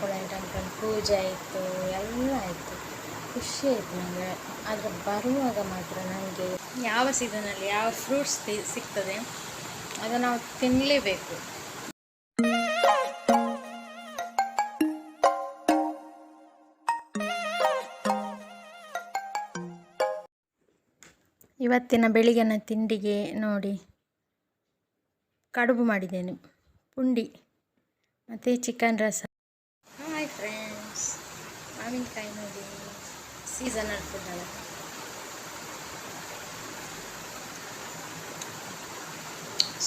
ಕೊಳಲು ಟೆಂಪಲ್ ಪೂಜೆ ಆಯಿತು, ಎಲ್ಲ ಆಯಿತು. ಖುಷಿ ಆಯಿತು ನನಗೆ. ಆದರೆ ಬರುವಾಗ ಮಾತ್ರ ನನಗೆ ಯಾವ ಸೀಸನಲ್ಲಿ ಯಾವ ಫ್ರೂಟ್ಸ್ ಸಿಗ್ತದೆ ಅದನ್ನು ನಾವು ತಿನ್ನಲೇಬೇಕು. ಇವತ್ತಿನ ಬೆಳಿಗ್ಗಿನ ತಿಂಡಿಗೆ ನೋಡಿ, ಕಡುಬು ಮಾಡಿದ್ದೇನೆ, ಪುಂಡಿ ಮತ್ತು ಚಿಕನ್ ರಸ. ಹಾಯ್ ಫ್ರೆಂಡ್ಸ್, ಮಾವಿನಕಾಯಿ ನೋಡಿ, ಸೀಸನಲ್ ಫುಡ್ ಅಲ್ಲ.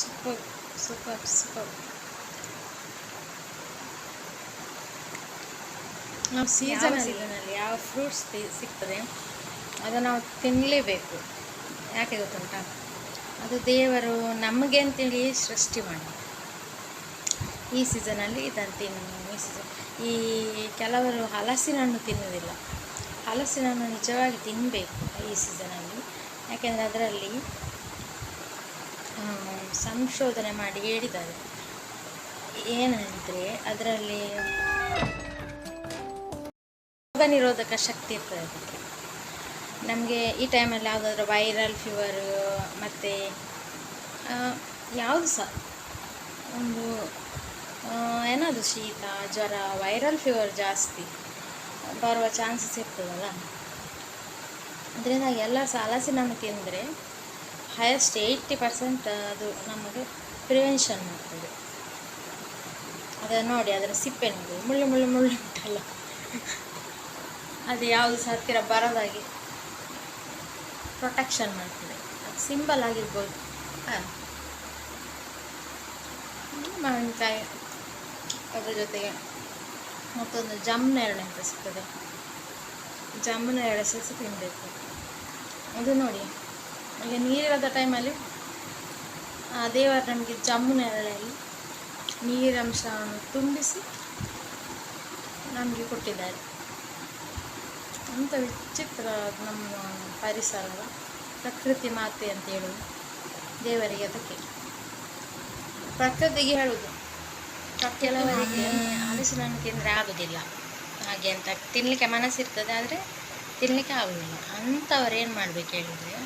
Super super super. ನಾವು ಸೀಸನಲ್ಲಿ ಯಾವ ಫ್ರೂಟ್ಸ್ ಸಿಗ್ತದೆ ಅದನ್ನು ನಾವು ತಿನ್ನಲೇಬೇಕು. ಯಾಕೆ ಗೊತ್ತುಂಟಾ, ಅದು ದೇವರು ನಮಗೆ ಅಂತೇಳಿ ಸೃಷ್ಟಿ ಮಾಡಿ ಈ ಸೀಸನಲ್ಲಿ ಇದನ್ನು ತಿನ್ನು. ಈ ಕೆಲವರು ಹಲಸಿನ ಹಣ್ಣು ತಿನ್ನುವುದಿಲ್ಲ. ಹಲಸಿನ ಹಣ್ಣು ನಿಜವಾಗಿ ತಿನ್ನಬೇಕು ಈ ಸೀಸನಲ್ಲಿ. ಯಾಕೆಂದರೆ ಅದರಲ್ಲಿ ಸಂಶೋಧನೆ ಮಾಡಿ ಹೇಳಿದ್ದಾರೆ, ಏನಂದರೆ ಅದರಲ್ಲಿ ರೋಗ ನಿರೋಧಕ ಶಕ್ತಿ ಇರ್ತದೆ ಅದಕ್ಕೆ. ನಮಗೆ ಈ ಟೈಮಲ್ಲಿ ಯಾವುದಾದ್ರೂ ವೈರಲ್ ಫೀವರು ಮತ್ತು ಯಾವುದು ಸಹ ಒಂದು ಏನಾದರೂ ಶೀತ ಜ್ವರ, ವೈರಲ್ ಫೀವರ್ ಜಾಸ್ತಿ ಬರುವ ಚಾನ್ಸಸ್ ಇರ್ತದಲ್ಲ. ಅದರಿಂದ ಎಲ್ಲ ಸಹ ಹಲಸಿನ ಹಣ್ಣು ತಿಂದರೆ ಹೈಯೆಸ್ಟ್ 80% ಅದು ನಮಗೆ ಪ್ರಿವೆನ್ಷನ್ ಮಾಡ್ತದೆ. ಅದನ್ನು ನೋಡಿ, ಅದರ ಸಿಪ್ಪೆ ನೋಡಿ, ಮುಳ್ಳು ಮುಳ್ಳು ಮುಳ್ಳು ಉಂಟಲ್ಲ, ಅದು ಯಾವುದು ಸಹ ಹತ್ತಿರ ಬರೋದಾಗಿ ಪ್ರೊಟೆಕ್ಷನ್ ಮಾಡ್ತದೆ. ಅದು ಸಿಂಬಲ್ ಆಗಿರ್ಬೋದು. ಮಾವಿನಕಾಯಿ ಅದ್ರ ಜೊತೆಗೆ ಮತ್ತೊಂದು ಜಮ್ಮನೇರಳೆ ಅಂತ ಸಿಗ್ತದೆ, ಜಮ್ಮನೇರಳೆ ಸಹ ತಿನ್ನಬೇಕು. ಅದು ನೋಡಿ, ಈಗ ನೀರಿರದ ಟೈಮಲ್ಲಿ ದೇವರು ನಮಗೆ ಜಮ್ಮನೇರಳೆಯಲ್ಲಿ ನೀರಂಶವನ್ನು ತುಂಬಿಸಿ ನಮಗೆ ಕೊಟ್ಟಿದ್ದಾರೆ. ಅಂಥ ವಿಚಿತ್ರ ನಮ್ಮ ಪರಿಸರ, ಪ್ರಕೃತಿ ಮಾತೆ ಅಂತ ಹೇಳೋದು ದೇವರಿಗೆ. ಅದಕ್ಕೆ ಪ್ರಕೃತಿಗೆ ಹೇಳೋದು. ಕೆಲವರಿಗೆ ಹಲಸಿನ ಹಣ್ಣು ತಿಂದರೆ ಆಗೋದಿಲ್ಲ, ಹಾಗೆ ಅಂತ ತಿನ್ನಲಿಕ್ಕೆ ಮನಸ್ಸಿರ್ತದೆ ಆದರೆ ತಿನ್ನಲಿಕ್ಕೆ ಆಗೋದಿಲ್ಲ. ಅಂಥವ್ರು ಏನು ಮಾಡಬೇಕು ಹೇಳಿದರೆ,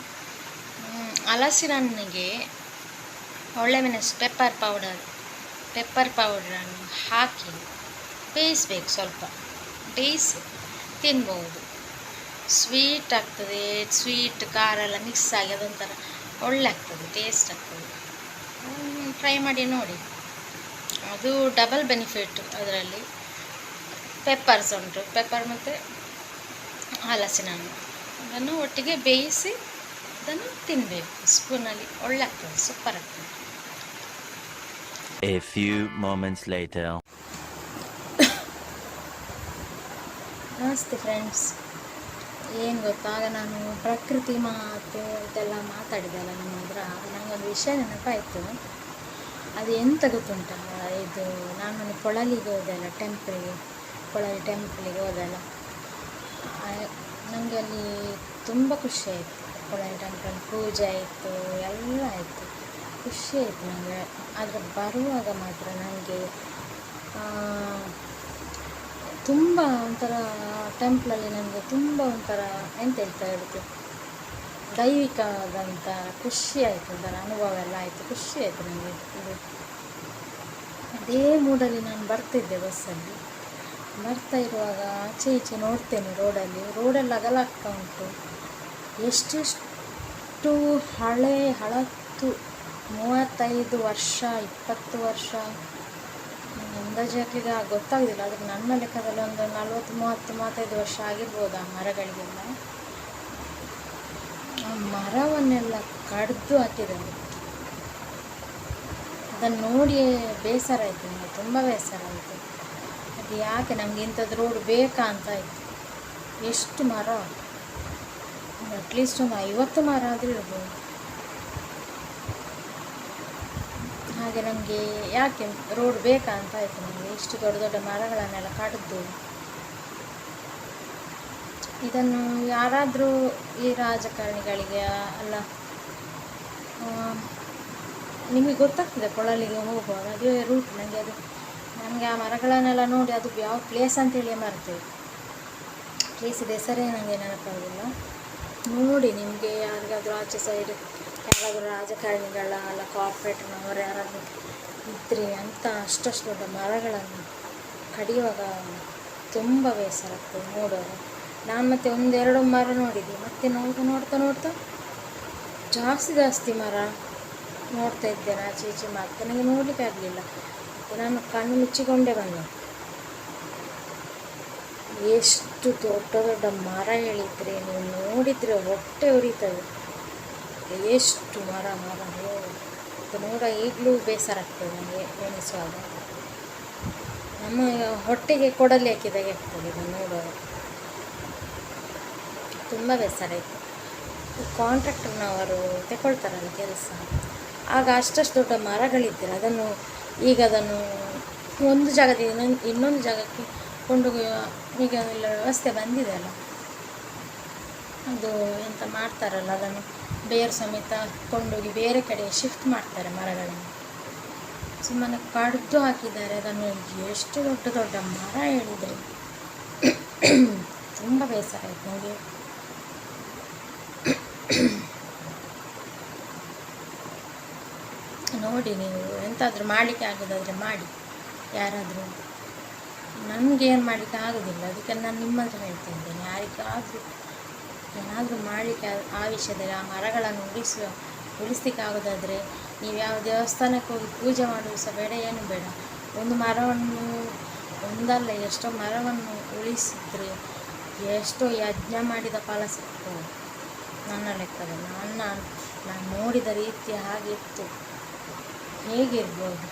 ಹಲಸಿನ ಹಣ್ಣಿಗೆ ಒಳ್ಳೆಮೆಣಸು ಪೆಪ್ಪರ್ ಪೌಡರನ್ನು ಹಾಕಿ ಬೇಯಿಸಬೇಕು. ಸ್ವಲ್ಪ ಬೇಯಿಸಿ ತಿನ್ಬೋದು. ಸ್ವೀಟ್ ಆಗ್ತದೆ, ಸ್ವೀಟ್ ಖಾರ ಎಲ್ಲ ಮಿಕ್ಸ್ ಆಗಿ ಅದೊಂಥರ ಒಳ್ಳೆ ಆಗ್ತದೆ, ಟೇಸ್ಟ್ ಆಗ್ತದೆ. ಟ್ರೈ ಮಾಡಿ ನೋಡಿ. ಅದು ಡಬಲ್ ಬೆನಿಫಿಟ್ ಅದರಲ್ಲಿ. ಪೆಪ್ಪರ್ಸ್ ಉಂಟು, ಪೆಪ್ಪರ್ ಮತ್ತು ಹಲಸಿನ ಹಣ್ಣು ಅದನ್ನು ಒಟ್ಟಿಗೆ ಬೇಯಿಸಿ ಅದನ್ನು ತಿನ್ನಬೇಕು ಸ್ಪೂನಲ್ಲಿ. ಒಳ್ಳೆ ಆಗ್ತದೆ, ಸೂಪರ್ ಆಗ್ತದೆ. A few moments later. ನಮಸ್ತೆ ಫ್ರೆಂಡ್ಸ್. ಏನು ಗೊತ್ತಾಗ ನಾನು ಪ್ರಕೃತಿ ಮಾತು ಇದೆಲ್ಲ ಮಾತಾಡಿದೆಲ್ಲ ನಿಮ್ಮ ಹತ್ರ, ನನಗೊಂದು ವಿಷಯ ನೆನಪಾಯಿತು. ಅದು ಎಂತ ಗೊತ್ತುಂಟ, ಇದು ನಾನು ಕೊಳಲಿಗೆ ಹೋದೆಲ್ಲ, ಕೊಳಲಿ ಟೆಂಪಲಿಗೆ ಹೋದೆಲ್ಲ, ನನಗೆ ಅಲ್ಲಿ ತುಂಬ ಖುಷಿ ಆಯಿತು. ಕೊಳಲಿ ಟೆಂಪಲ್ ಪೂಜೆ ಆಯಿತು, ಎಲ್ಲ ಆಯಿತು, ಖುಷಿ ಆಯಿತು ನನಗೆ. ಆದರೆ ಬರುವಾಗ ಮಾತ್ರ ನನಗೆ ತುಂಬ ಒಂಥರ ಟೆಂಪಲಲ್ಲಿ ನನಗೆ ತುಂಬ ಒಂಥರ ಎಂತ ಹೇಳ್ತಾ ಹೇಳೋದು, ದೈವಿಕವಾದಂಥ ಖುಷಿ ಆಯಿತು, ಒಂಥರ ಅನುಭವ ಎಲ್ಲ ಆಯಿತು, ಖುಷಿ ಆಯಿತು ನನಗೆ. ಇದು ಅದೇ ಮೂಡಲ್ಲಿ ನಾನು ಬರ್ತಿದ್ದೆ ಬಸ್ಸಲ್ಲಿ. ಬರ್ತಾ ಇರುವಾಗ ಆಚೆ ಈಚೆ ನೋಡ್ತೇನೆ, ರೋಡೆಲ್ಲ ಅಗಲಾಗ್ತಾ ಉಂಟು. ಎಷ್ಟೆಷ್ಟು ಹಳತ್ತು 35 ವರ್ಷ 20 ವರ್ಷ ಅಂದಾಜಾಗಿ ಗೊತ್ತಾಗೋದಿಲ್ಲ, ಆದರೆ ನನ್ನ ಲೆಕ್ಕದಲ್ಲಿ ಒಂದು 40-30-35 ವರ್ಷ ಆಗಿರ್ಬೋದು. ಆ ಮರಗಳಿಗೆಲ್ಲ, ಆ ಮರವನ್ನೆಲ್ಲ ಕಡಿದು ಹಾಕಿದ್ದಾರೆ. ಅದನ್ನು ನೋಡಿ ಬೇಸರ ಆಯಿತು, ನನಗೆ ತುಂಬ ಬೇಸರ ಆಯಿತು. ಅದು ಯಾಕೆ ನಮಗೆ ಇಂಥದ್ದು ರೋಡ್ ಬೇಕಾ ಅಂತ ಆಯಿತು. ಎಷ್ಟು ಮರ, ಅಟ್ಲೀಸ್ಟ್ ಒಂದು 50 ಮರ ಆದರೂ ಇರ್ಬೋದು. ಹಾಗೆ ನಮಗೆ ಯಾಕೆ ರೋಡ್ ಬೇಕಾ ಅಂತ ಆಯಿತು ನನಗೆ. ಇಷ್ಟು ದೊಡ್ಡ ದೊಡ್ಡ ಮರಗಳನ್ನೆಲ್ಲ ಕಡಿದು, ಇದನ್ನು ಯಾರಾದರೂ ಈ ರಾಜಕಾರಣಿಗಳಿಗೆ ಅಲ್ಲ, ನಿಮಗೆ ಗೊತ್ತಾಗ್ತದೆ ಕೊಳಲಿಗೆ ಹೋಗುವಾಗ ಅದೇ ರೂಟ್. ನನಗೆ ಅದು ನಮಗೆ ಆ ಮರಗಳನ್ನೆಲ್ಲ ನೋಡಿ ಅದು ಯಾವ ಪ್ಲೇಸ್ ಅಂತೇಳಿ ಮರ್ತೇವೆ. ಪ್ಲೇಸಿದ ಹೆಸರೇ ನನಗೆ ನೆನಪಾಗೋದಿಲ್ಲ. ನೋಡಿ ನಿಮಗೆ ಯಾರಿಗಾದರೂ ಆಚೆ ಸೈಡ್ ಯಾರಾದರೂ ರಾಜಕಾರಣಿಗಳ ಅಲ್ಲ ಕಾರ್ಪೊರೇಟ್ನವರು ಯಾರಾದರೂ ಇದ್ದರೆ ಅಂತ ಅಷ್ಟಷ್ಟು ದೊಡ್ಡ ಮರಗಳನ್ನು ಕಡಿಯುವಾಗ ತುಂಬ ಬೇಸರ ಆಗ್ತದೆ ನೋಡೋರು. ನಾನು ಮತ್ತೆ ಒಂದೆರಡು ಮರ ನೋಡಿದ್ದೆ, ಮತ್ತೆ ನೋಡ್ತಾ ಜಾಸ್ತಿ ಮರ ನೋಡ್ತಾ ಇದ್ದೇನೆ ಆಚೆ ಈಚೆ. ಮತ್ತೆ ನನಗೆ ನೋಡಲಿಕ್ಕೆ ಆಗಲಿಲ್ಲ, ನಾನು ಕಣ್ಣು ಮುಚ್ಚಿಕೊಂಡೇ ಬಂದೆ. ಎಷ್ಟು ದೊಡ್ಡ ಮರ ಹೇಳಿದರೆ ನೀವು ನೋಡಿದರೆ ಹೊಟ್ಟೆ ಉರಿತದೆ. ಎಷ್ಟು ಮರ ಅದು ನೋಡ ಈಗಲೂ ಬೇಸರ ಆಗ್ತದೆ ನನಗೆ ಎಣಿಸುವಾಗ. ನಮ್ಮ ಹೊಟ್ಟೆಗೆ ಕೊಡಲಿ ಹಾಕಿದಾಗೆ ಆಗ್ತದೆ ಇದು ನೋಡುವಾಗ. ತುಂಬ ಬೇಸರ ಆಯಿತು. ಕಾಂಟ್ರಾಕ್ಟರ್ನವರು ತಗೊಳ್ತಾರಲ್ಲ ಕೆಲಸ, ಆಗ ಅಷ್ಟಷ್ಟು ದೊಡ್ಡ ಮರಗಳಿದ್ದರೆ ಅದನ್ನು ಒಂದು ಜಾಗದಿಂದ ಇನ್ನೊಂದು ಜಾಗಕ್ಕೆ ಕೊಂಡೋಗುವ ಈಗ ಎಲ್ಲ ವ್ಯವಸ್ಥೆ ಬಂದಿದೆ ಅಲ್ಲ, ಅದು ಎಂತ ಮಾಡ್ತಾರಲ್ಲ, ಅದನ್ನು ಬೇರು ಸಮೇತ ಕೊಂಡೋಗಿ ಬೇರೆ ಕಡೆ ಶಿಫ್ಟ್ ಮಾಡ್ತಾರೆ ಮರಗಳನ್ನು. ಸುಮ್ಮನೆ ಕಡಿದು ಹಾಕಿದ್ದಾರೆ ಅದನ್ನು. ಎಷ್ಟು ದೊಡ್ಡ ಮರ ಹೇಳಿದರೆ ತುಂಬ ಬೇಸರ ಆಯಿತು ನನಗೆ. ನೋಡಿ ನೀವು ಎಂತಾದರೂ ಮಾಡಲಿಕ್ಕೆ ಆಗೋದಾದರೆ ಮಾಡಿ ಯಾರಾದರೂ. ನನಗೇನು ಮಾಡಲಿಕ್ಕೆ ಆಗೋದಿಲ್ಲ, ಅದಕ್ಕೆ ನಾನು ನಿಮ್ಮ ಹತ್ರ ಹೇಳ್ತಾ ಇದ್ದೇನೆ. ಯಾರಿಗಾದರೂ ಏನಾದರೂ ಮಾಡಲಿಕ್ಕೆ ಆ ವಿಷಯದಲ್ಲಿ ಆ ಮರಗಳನ್ನು ಉಳಿಸ್ಲಿಕ್ಕೆ ಆಗೋದಾದರೆ ನೀವು ಯಾವ ದೇವಸ್ಥಾನಕ್ಕೆ ಹೋಗಿ ಪೂಜೆ ಮಾಡೋದು ಸಹ ಬೇಡ, ಏನು ಬೇಡ. ಒಂದು ಮರವನ್ನು ಒಂದಲ್ಲ ಎಷ್ಟೋ ಮರವನ್ನು ಉಳಿಸಿದರೆ ಎಷ್ಟೋ ಯಜ್ಞ ಮಾಡಿದ ಫಲ ಸಿಗ್ತದೆ ನನ್ನ ಲೆಕ್ಕದಲ್ಲಿ. ನಾನು ನೋಡಿದ ರೀತಿ ಹಾಗಿತ್ತು. ಹೇಗಿರ್ಬೋದು?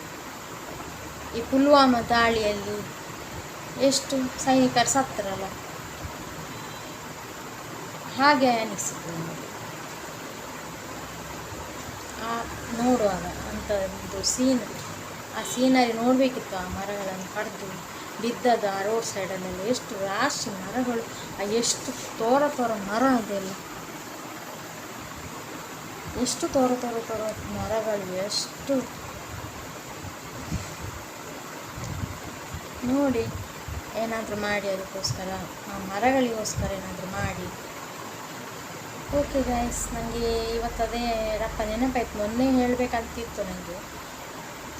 ಈ ಪುಲ್ವಾಮಾ ದಾಳಿಯಲ್ಲಿ ಎಷ್ಟು ಸೈನಿಕರು ಸತ್ತರಲ್ಲ, ಹಾಗೆ ಅನಿಸಿತು ನನಗೆ ನೋಡುವಾಗ. ಅಂಥದ್ದು ಆ ಸೀನರಿ ನೋಡಬೇಕಿತ್ತು. ಆ ಮರಗಳನ್ನು ಕಡಿದು ಬಿದ್ದದ ಆ ರೋಡ್ ಸೈಡಲ್ಲೆಲ್ಲ ಎಷ್ಟು ರಾಶಿ ಮರಗಳು, ಎಷ್ಟು ತೋರ ಮರ ಅದೆಲ್ಲ, ಎಷ್ಟು ತೋರ ಮರಗಳು, ಎಷ್ಟು ನೋಡಿ. ಏನಾದರೂ ಮಾಡಿ ಅದಕ್ಕೋಸ್ಕರ, ಆ ಮರಗಳಿಗೋಸ್ಕರ ಏನಾದರೂ ಮಾಡಿ. ಓಕೆ ಗೈಸ್, ನನಗೆ ಇವತ್ತದೇ ನೆನಪಾಯ್ತು. ಮೊನ್ನೆ ಹೇಳಬೇಕಂತಿತ್ತು ನನಗೆ.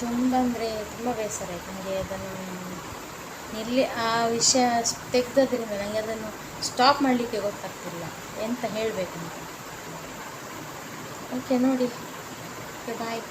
ತುಂಬ ಅಂದರೆ ತುಂಬ ಬೇಸರ ಆಯಿತು ನನಗೆ. ಅದನ್ನು ಆ ವಿಷಯ ತೆಗೆದದ್ರಿಂದ ನನಗೆ ಅದನ್ನು ಸ್ಟಾಪ್ ಮಾಡಲಿಕ್ಕೆ ಗೊತ್ತಾಗ್ತಿಲ್ಲ ಎಂತ ಹೇಳಬೇಕಂತ. ಓಕೆ ನೋಡಿ, ಓಕೆ ಬಾಯ್.